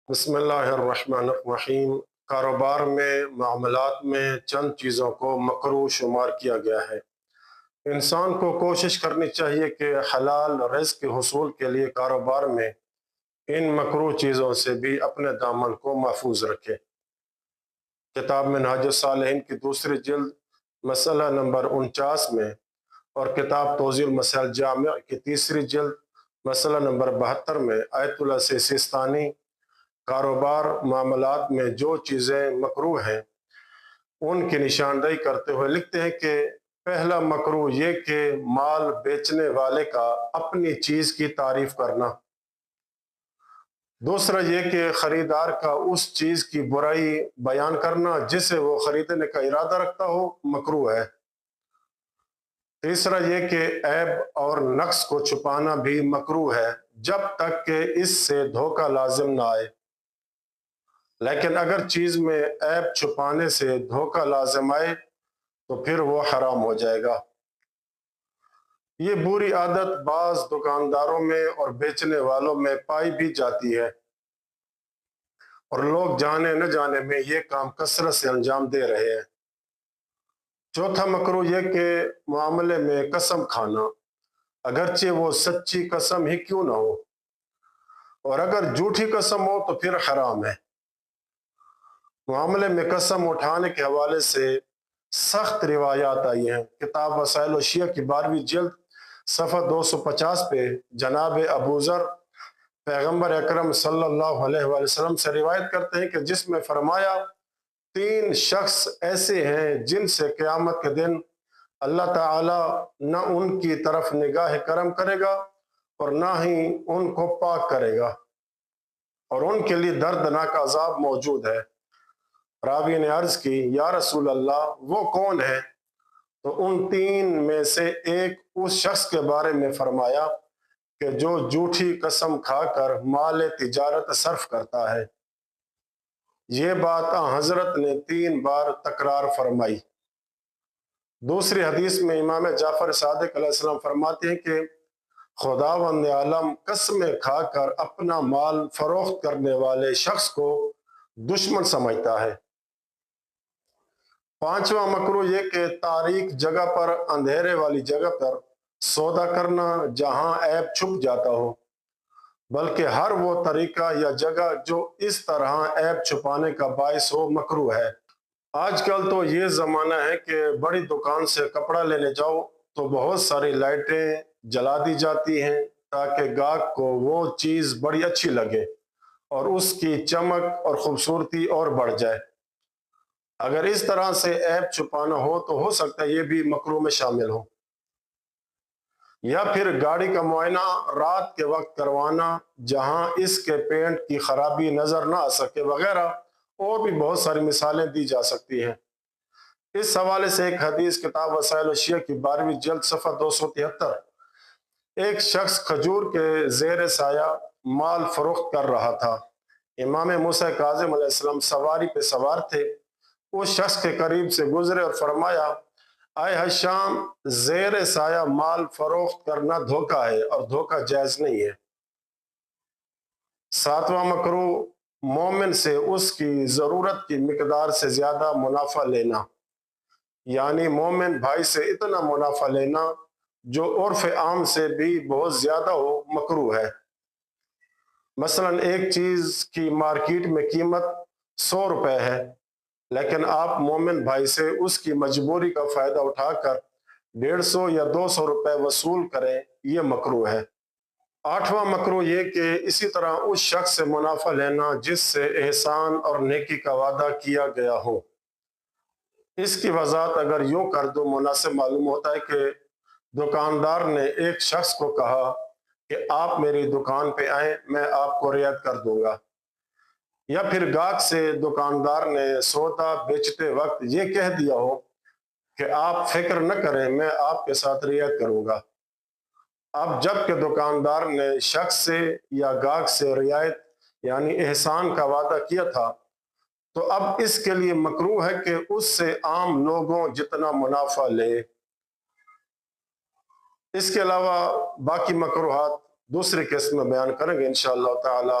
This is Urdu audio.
بسم اللہ الرحمن الرحیم۔ کاروبار میں معاملات میں چند چیزوں کو مکروہ شمار کیا گیا ہے۔ انسان کو کوشش کرنی چاہیے کہ حلال رزق کے حصول کے لیے کاروبار میں ان مکروہ چیزوں سے بھی اپنے دامن کو محفوظ رکھے۔ کتاب منہاج الصالحین کی دوسری جلد مسئلہ نمبر 49 میں اور کتاب توضیح المسائل جامع کی تیسری جلد مسئلہ نمبر 72 میں آیت اللہ سیستانی کاروبار معاملات میں جو چیزیں مکروہ ہیں ان کی نشاندہی کرتے ہوئے لکھتے ہیں کہ پہلا مکروہ یہ کہ مال بیچنے والے کا اپنی چیز کی تعریف کرنا، دوسرا یہ کہ خریدار کا اس چیز کی برائی بیان کرنا جسے وہ خریدنے کا ارادہ رکھتا ہو مکروہ ہے، تیسرا یہ کہ عیب اور نقص کو چھپانا بھی مکروہ ہے جب تک کہ اس سے دھوکہ لازم نہ آئے، لیکن اگر چیز میں عیب چھپانے سے دھوکہ لازم آئے تو پھر وہ حرام ہو جائے گا۔ یہ بری عادت بعض دکانداروں میں اور بیچنے والوں میں پائی بھی جاتی ہے اور لوگ جانے نہ جانے میں یہ کام کثرت سے انجام دے رہے ہیں۔ چوتھا مکروہ یہ کہ معاملے میں قسم کھانا، اگرچہ وہ سچی قسم ہی کیوں نہ ہو، اور اگر جھوٹی قسم ہو تو پھر حرام ہے۔ معاملے میں قسم اٹھانے کے حوالے سے سخت روایات آئی ہیں۔ کتاب وسائل الشیعہ کی 12ویں جلد صفحہ 250 پہ جناب ابو ذر پیغمبر اکرم صلی اللہ علیہ وآلہ وسلم سے روایت کرتے ہیں کہ جس میں فرمایا 3 شخص ایسے ہیں جن سے قیامت کے دن اللہ تعالی نہ ان کی طرف نگاہ کرم کرے گا اور نہ ہی ان کو پاک کرے گا، اور ان کے لیے دردناک عذاب موجود ہے۔ راوی نے عرض کی یا رسول اللہ وہ کون ہے؟ تو ان 3 میں سے ایک اس شخص کے بارے میں فرمایا کہ جو جھوٹی قسم کھا کر مال تجارت صرف کرتا ہے۔ یہ بات حضرت نے 3 بار تکرار فرمائی۔ دوسری حدیث میں امام جعفر صادق علیہ السلام فرماتے ہیں کہ خداوند عالم قسمیں کھا کر اپنا مال فروخت کرنے والے شخص کو دشمن سمجھتا ہے۔ 5واں مکروہ یہ کہ تاریک جگہ پر، اندھیرے والی جگہ پر سودا کرنا جہاں عیب چھپ جاتا ہو، بلکہ ہر وہ طریقہ یا جگہ جو اس طرح عیب چھپانے کا باعث ہو مکروہ ہے۔ آج کل تو یہ زمانہ ہے کہ بڑی دکان سے کپڑا لینے جاؤ تو بہت ساری لائٹیں جلا دی جاتی ہیں تاکہ گاہک کو وہ چیز بڑی اچھی لگے اور اس کی چمک اور خوبصورتی اور بڑھ جائے۔ اگر اس طرح سے عیب چھپانا ہو تو ہو سکتا ہے یہ بھی مکروہ میں شامل ہو، یا پھر گاڑی کا معائنہ رات کے وقت کروانا جہاں اس کے پینٹ کی خرابی نظر نہ آ سکے وغیرہ، اور بھی بہت ساری مثالیں دی جا سکتی ہیں۔ اس حوالے سے ایک حدیث کتاب وسائل الشیعہ کی 12ویں جلد صفحہ 273، ایک شخص کھجور کے زیر سایہ مال فروخت کر رہا تھا۔ امام موسیٰ کاظم علیہ السلام سواری پہ سوار تھے، اس شخص کے قریب سے گزرے اور فرمایا اے ہشام، زیر سایہ مال فروخت کرنا دھوکہ ہے اور دھوکہ جائز نہیں ہے۔ 7واں مکروہ مومن سے اس کی ضرورت کی مقدار سے زیادہ منافع لینا، یعنی مومن بھائی سے اتنا منافع لینا جو عرف عام سے بھی بہت زیادہ ہو مکروہ ہے۔ مثلا ایک چیز کی مارکیٹ میں قیمت 100 روپے ہے، لیکن آپ مومن بھائی سے اس کی مجبوری کا فائدہ اٹھا کر 150 یا 200 روپے وصول کریں، یہ مکروہ ہے۔ 8واں مکروہ یہ کہ اسی طرح اس شخص سے منافع لینا جس سے احسان اور نیکی کا وعدہ کیا گیا ہو۔ اس کی وضاحت اگر یوں کر دو مناسب معلوم ہوتا ہے کہ دکاندار نے ایک شخص کو کہا کہ آپ میری دکان پہ آئیں، میں آپ کو رعایت کر دوں گا، یا پھر گاہک سے دکاندار نے سودا بیچتے وقت یہ کہہ دیا ہو کہ آپ فکر نہ کریں، میں آپ کے ساتھ رعایت کروں گا۔ اب جب کہ دکاندار نے شخص سے یا گاہک سے رعایت یعنی احسان کا وعدہ کیا تھا، تو اب اس کے لیے مکروہ ہے کہ اس سے عام لوگوں جتنا منافع لے۔ اس کے علاوہ باقی مکروہات دوسری قسم میں بیان کریں گے انشاءاللہ تعالی۔